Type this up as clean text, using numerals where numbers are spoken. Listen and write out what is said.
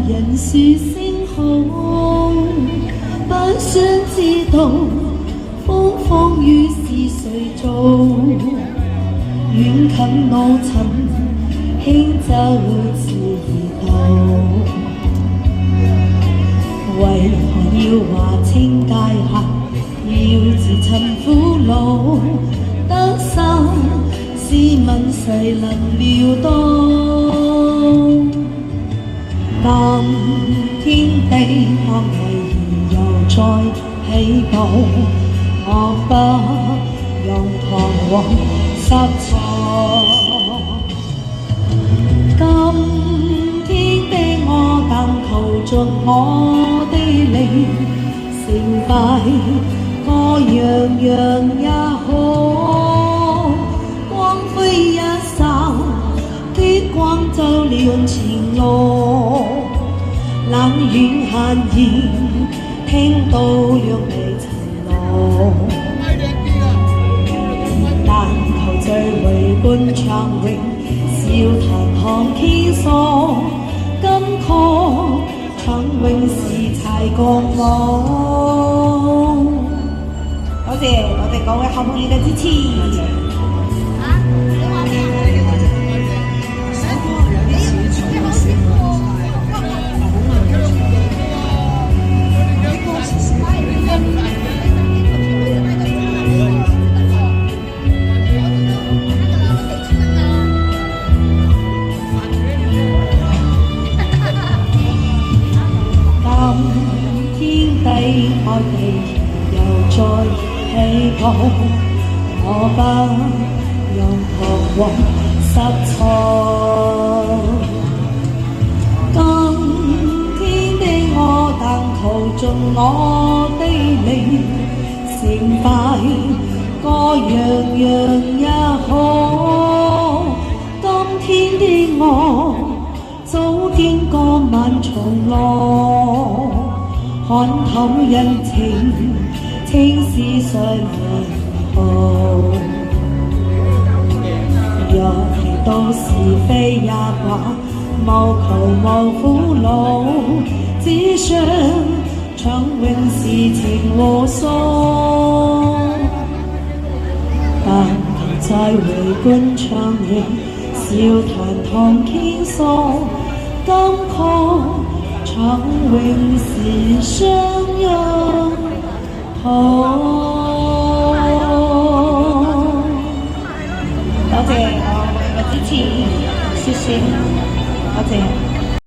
人說聲好，不想知道風風雨是誰做，遠近路程輕舟自渡，為何要劃清界限，要自尋苦惱，得失試問誰能料到？今天的安危而又再起步，我不用彷徨失措。今天的我但求盡我的力，成敗各樣樣也好，光輝一剎的光照亮前路，冷遠閒言聽到若未曾路，但求聚圍觀暢泳，笑談看傾訴，金曲唱永是柴共舞。多謝各位好朋友嘅支持。愛地又再起步，我不用彷徨失措。今天的我但求盡我的力，成敗各樣樣也好。今天的我早經過漫長路，看透人情，情是誰人報？若提到是非也罷，無求無苦惱，只想唱永是情和訴。但求再圍觀暢泳，笑談同傾訴，金曲唱永是相擁好。多謝我嘅支持，謝謝，多謝。